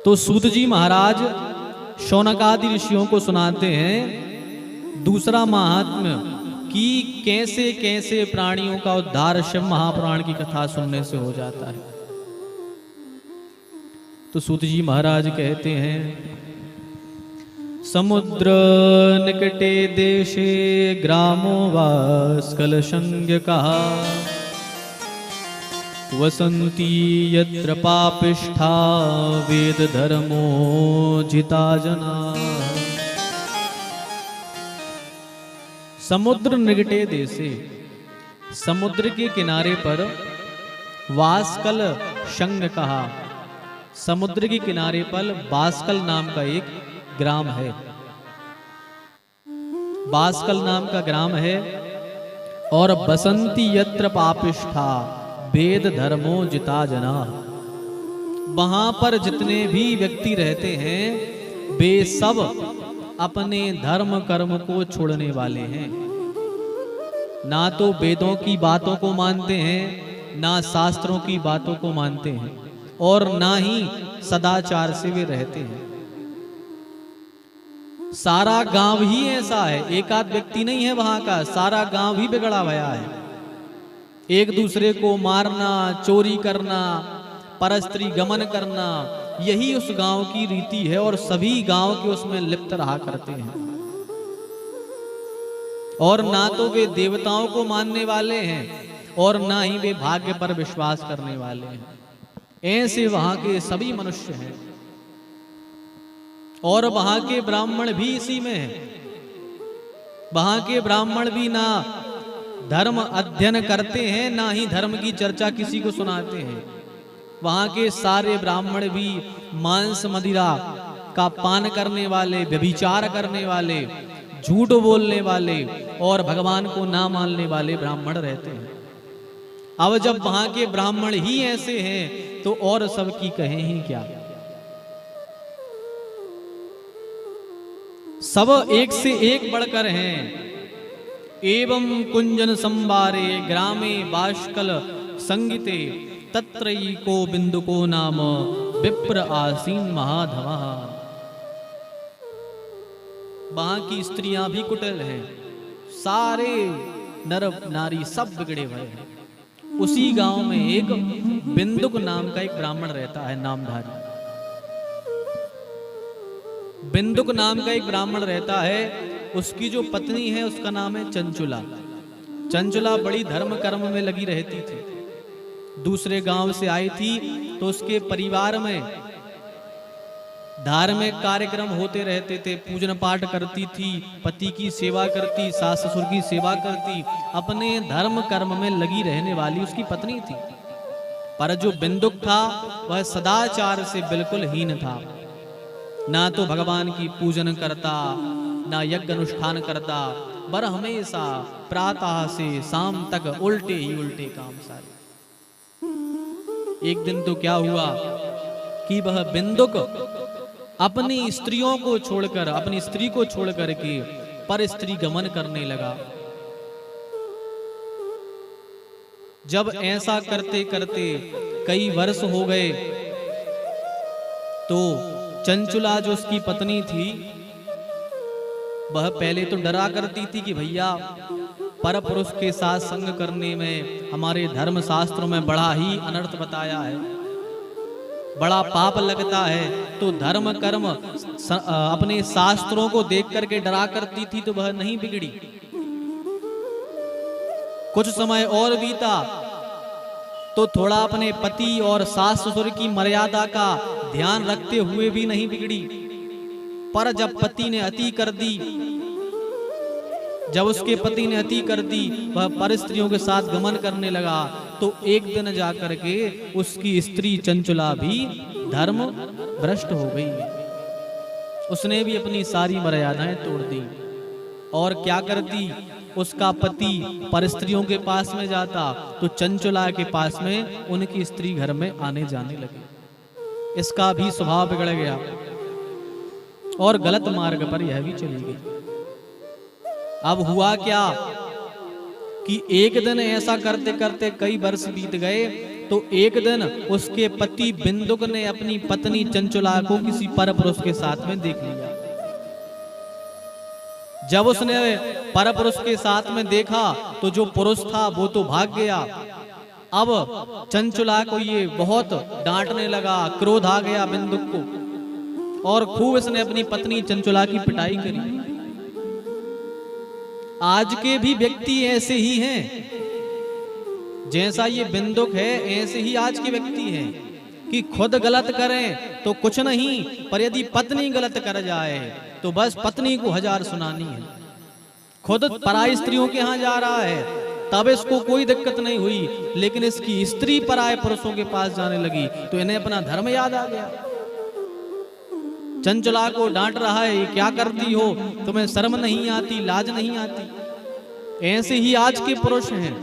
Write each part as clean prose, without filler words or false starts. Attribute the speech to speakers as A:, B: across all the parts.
A: तो सूत जी महाराज शौनकादि ऋषियों को सुनाते हैं दूसरा महात्म्य कि कैसे कैसे प्राणियों का उद्धार शिव महापुराण की कथा सुनने से हो जाता है। तो सूत जी महाराज कहते हैं, समुद्र निकटे देशे ग्रामो वास्कल संज्ञ कहा, वसंती यत्र पापिष्ठा वेद धर्मो जिता जना। समुद्र निकटे देशे, समुद्र के किनारे पर वास्कल संज्ञ कहा, समुद्र के किनारे पर बास्कल नाम का एक ग्राम है। बास्कल नाम का ग्राम है। और बसंती यत्र पापिष्ठा वेद धर्मो जिता जना, वहां पर जितने भी व्यक्ति रहते हैं वे सब अपने धर्म कर्म को छोड़ने वाले हैं। ना तो वेदों की बातों को मानते हैं, ना शास्त्रों की बातों को मानते हैं, और ना ही सदाचार से वे रहते हैं। सारा गांव ही ऐसा है, एक आध व्यक्ति नहीं है वहां का, सारा गांव ही बिगड़ा हुआ है। एक दूसरे को मारना, चोरी करना, परस्त्री गमन करना, यही उस गांव की रीति है और सभी गांव के उसमें लिप्त रहा करते हैं। और ना तो वे देवताओं को मानने वाले हैं और ना ही वे भाग्य पर विश्वास करने वाले हैं। ऐसे वहां के सभी मनुष्य हैं। और वहां के ब्राह्मण भी इसी में हैं। वहां के ब्राह्मण भी ना धर्म अध्ययन करते हैं, ना ही धर्म की चर्चा किसी को सुनाते हैं। वहां के सारे ब्राह्मण भी मांस मदिरा का पान करने वाले, व्यभिचार करने वाले, झूठ बोलने वाले और भगवान को ना मानने वाले ब्राह्मण रहते हैं। अब जब वहां के ब्राह्मण ही ऐसे हैं तो और सबकी कहें ही क्या। सब एक से एक बढ़कर हैं। एवं कुंजन संवारे ग्रामे बाष्कल संगीते तत्रैको बिंदुको नाम विप्र आसीन महाधवा। वहां की स्त्रियां भी कुटिल हैं, सारे नर नारी सब बिगड़े हुए हैं। उसी गांव में एक बिंदुक नाम का एक ब्राह्मण रहता है, नामधारी। बिंदुक नाम का एक ब्राह्मण रहता है। उसकी जो पत्नी है उसका नाम है चंचुला। चंचुला बड़ी धर्म कर्म में लगी रहती थी। दूसरे गांव से आई थी तो उसके परिवार में धार्मिक कार्यक्रम होते रहते थे, पूजन पाठ करती थी, पति की सेवा करती, सास ससुर की सेवा करती, अपने धर्म कर्म में लगी रहने वाली उसकी पत्नी थी। पर जो बिंदुक था वह सदाचार से बिल्कुल हीन था। ना तो भगवान की पूजन करता, ना यज्ञ अनुष्ठान करता, पर हमेशा प्रातः से शाम तक उल्टे ही उल्टे काम सारे। एक दिन तो क्या हुआ कि वह बिंदुक अपनी स्त्रियों को छोड़कर, अपनी स्त्री को छोड़कर के पर स्त्री गमन करने लगा। जब ऐसा करते करते कई वर्ष हो गए तो चंचुला जो उसकी पत्नी थी वह पहले तो डरा करती थी कि भैया पर पुरुष के साथ संग करने में हमारे धर्म शास्त्रों में बड़ा ही अनर्थ बताया है, बड़ा पाप लगता है। तो धर्म कर्म अपने शास्त्रों को देख करके डरा करती थी तो वह नहीं बिगड़ी। कुछ समय और बीता तो थोड़ा अपने पति और सास ससुर की मर्यादा का ध्यान रखते हुए भी नहीं बिगड़ी। पर जब पति ने अति कर दी, जब उसके पति ने अति कर दी, वह पर स्त्रियों के साथ गमन करने लगा, तो एक दिन जाकर के उसकी स्त्री चंचुला भी धर्म भ्रष्ट हो गई। उसने भी अपनी सारी मर्यादाएं तोड़ दी। और क्या करती, उसका पति पर स्त्रियों के पास में जाता तो चंचुला के पास में उनकी स्त्री घर में आने जाने लगी। इसका भी स्वभाव बिगड़ गया और गलत मार्ग पर यह भी चली गई। अब हुआ क्या कि एक दिन ऐसा करते करते कई वर्ष बीत गए तो एक दिन उसके पति बिंदुक ने अपनी पत्नी चंचुला को किसी पर पुरुष के साथ में देख लिया। जब उसने पर पुरुष के साथ में देखा तो जो पुरुष था वो तो भाग गया। अब चंचुला को ये बहुत डांटने लगा, क्रोध आ गया बिंदुक को और खूब इसने अपनी पत्नी चंचुला की पिटाई करी। आज के भी व्यक्ति ऐसे ही हैं, जैसा ये बिंदुक है ऐसे ही आज के व्यक्ति हैं कि खुद गलत करें तो कुछ नहीं, पर यदि पत्नी गलत कर जाए तो बस पत्नी को हजार सुनानी है। खुद पराई स्त्रियों के यहाँ जा रहा है तब इसको कोई दिक्कत नहीं हुई, लेकिन इसकी स्त्री पराये पुरुषों के पास जाने लगी तो इन्हें अपना धर्म याद आ गया। चंचुला को डांट रहा है, ये क्या करती हो, तुम्हें शर्म नहीं आती, लाज नहीं आती। ऐसे ही आज के पुरुष हैं।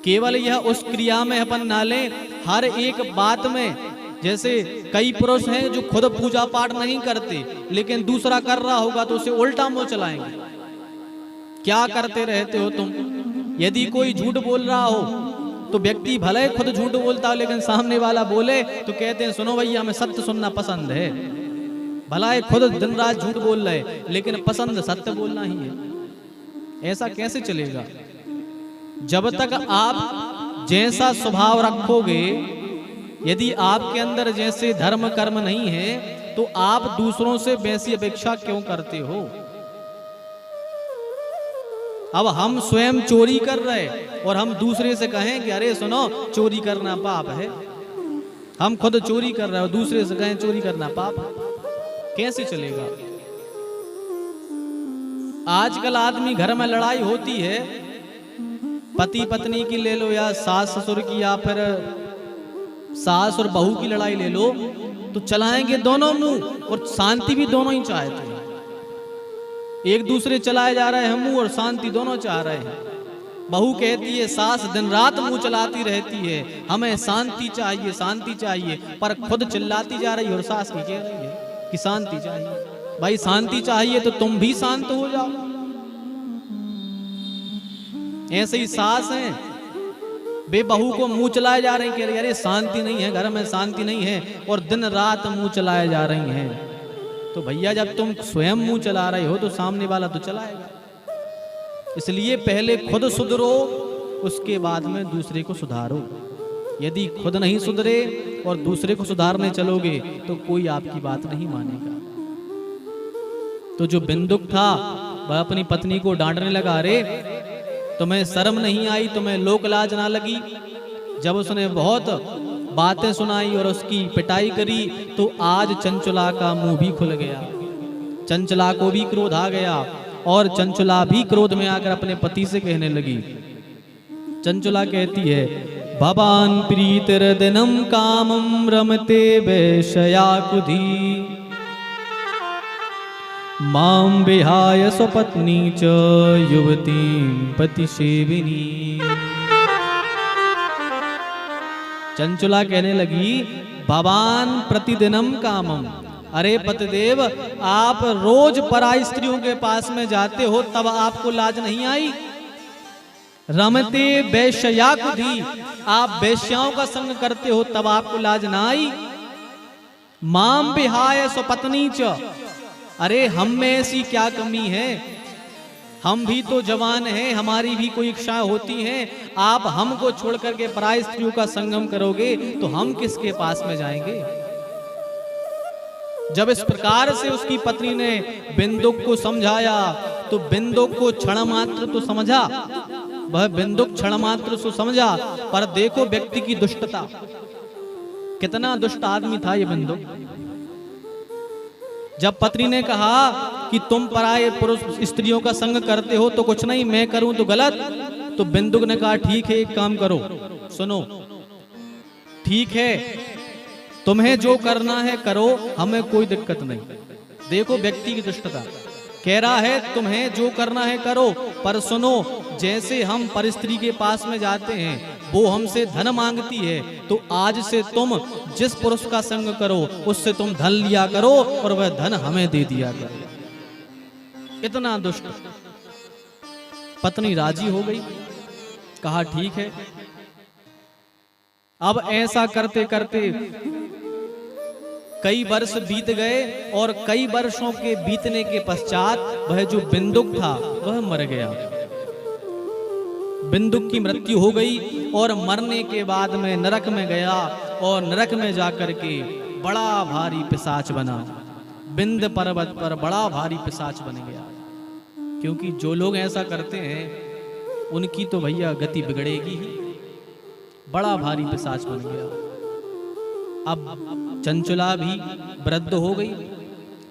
A: केवल यह उस क्रिया में अपन ना लें, हर एक बात में। जैसे कई पुरुष हैं जो खुद पूजा पाठ नहीं करते लेकिन दूसरा कर रहा होगा तो उसे उल्टा मुंह चलाएंगे। क्या करते रहते हो तुम? यदि कोई झूठ बोल रहा हो तो व्यक्ति भले खुद झूठ बोलता हो लेकिन सामने वाला बोले तो कहते हैं सुनो भैया हमें सत्य सुनना पसंद है। भला है खुद दिन रात झूठ बोल रहे लेकिन पसंद सत्य बोलना ही है। ऐसा कैसे चलेगा? जब तक आप जैसा स्वभाव रखोगे, यदि आपके अंदर जैसे धर्म कर्म नहीं है तो आप दूसरों से वैसी अपेक्षा क्यों करते हो? अब हम स्वयं चोरी कर रहे और हम दूसरे से कहें कि अरे सुनो चोरी करना पाप है। हम खुद चोरी कर रहे हैं और दूसरे से कहें चोरी करना पाप है, कैसे चलेगा? आजकल आदमी घर में लड़ाई होती है, पति पत्नी की ले लो या सास ससुर की या फिर सास और बहू की लड़ाई ले लो, तो चलाएंगे दोनों मुंह और शांति भी दोनों ही चाहते हैं। एक दूसरे चलाए जा रहे हैं मुंह और शांति दोनों चाह रहे हैं। बहू कहती है सास दिन रात मुंह चलाती रहती है, हमें शांति चाहिए शांति चाहिए, पर खुद चिल्लाती जा रही है और सास की कह रही है कि शांति चाहिए। भाई शांति चाहिए तो तुम भी शांत हो जाओ। ऐसे ही सास हैं, वे बहू को मुंह चलाए जा रहे हैं कि अरे शांति नहीं है, घर में शांति नहीं है, और दिन रात मुंह चलाए जा रही हैं। तो भैया जब तुम स्वयं मुंह चला रहे हो तो सामने वाला तो चलाएगा। इसलिए पहले खुद सुधरो, उसके बाद में दूसरे को सुधारो। यदि खुद नहीं सुधरे और दूसरे को सुधारने चलोगे तो कोई आपकी बात नहीं मानेगा। तो जो बिंदुक था वह अपनी पत्नी को डांटने लगा, अरे तुम्हें शर्म नहीं आई, तुम्हें लोक लाज ना लगी? जब उसने बहुत बातें सुनाई और उसकी पिटाई करी तो आज चंचुला का मुंह भी खुल गया। चंचुला को भी क्रोध आ गया और चंचुला भी क्रोध में आकर अपने पति से कहने लगी। चंचुला कहती है, भवान प्रीतिर दिनम कामम रमते वैश्या कुधी माम विहाय स्वपत्नी च युवती पतिसेविनी। चंचुला कहने लगी, भवान प्रतिदिनम कामम, अरे पतिदेव आप रोज पराई स्त्रियों के पास में जाते हो तब आपको लाज नहीं आई? रमते वैश्या कुधी, आप वैश्याओं का संग करते हो तब आपको लाज ना आई? माम विहाय स्वपत्नी च, अरे हम में ऐसी क्या कमी है? हम भी तो जवान हैं, हमारी भी कोई इच्छा होती हैं। आप हमको छोड़ करके पराई स्त्रियों का संगम करोगे तो हम किसके पास में जाएंगे? जब इस प्रकार से उसकी पत्नी ने बिंदुक को समझाया तो बिंदुक को क्षण मात्र तो समझा, वह बिंदुक क्षण मात्र से समझा, पर देखो व्यक्ति की दुष्टता, कितना दुष्ट आदमी था ये बिंदुक। जब पत्नी ने कहा कि तुम पराये पुरुष स्त्रियों का संग करते हो तो कुछ नहीं, मैं करूं तो गलत, तो बिंदुक ने कहा ठीक है एक काम करो, सुनो ठीक है तुम्हें जो करना है करो, हमें कोई दिक्कत नहीं। देखो व्यक्ति की दुष्टता, कह रहा है तुम्हें जो करना है करो, पर सुनो जैसे हम परस्त्री के पास में जाते हैं वो हमसे धन मांगती है, तो आज से तुम जिस पुरुष का संग करो उससे तुम धन लिया करो और वह धन हमें दे दिया करो। इतना दुष्ट। पत्नी राजी हो गई, कहा ठीक है। अब ऐसा करते करते कई वर्ष बीत गए और कई वर्षों के बीतने के पश्चात वह जो बिंदुक था वह मर गया। बिंदुक की मृत्यु हो गई और मरने के बाद में नरक में गया और नरक में जाकर के बड़ा भारी पिशाच बना। बिंद पर्वत पर बड़ा भारी पिशाच बन गया। क्योंकि जो लोग ऐसा करते हैं उनकी तो भैया गति बिगड़ेगी ही। बड़ा भारी पिशाच बन गया। अब चंचला भी वृद्ध हो गई।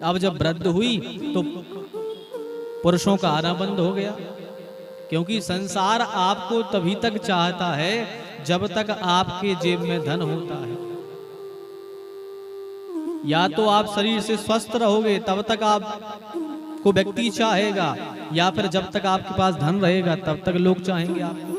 A: अब जब वृद्ध हुई तो पुरुषों का आना बंद हो गया। क्योंकि संसार आपको तभी तक चाहता है जब तक आपके जेब में धन होता है। या तो आप शरीर से स्वस्थ रहोगे तब तक आपको व्यक्ति चाहेगा, या फिर जब तक आपके पास धन रहेगा तब तक लोग चाहेंगे आपको।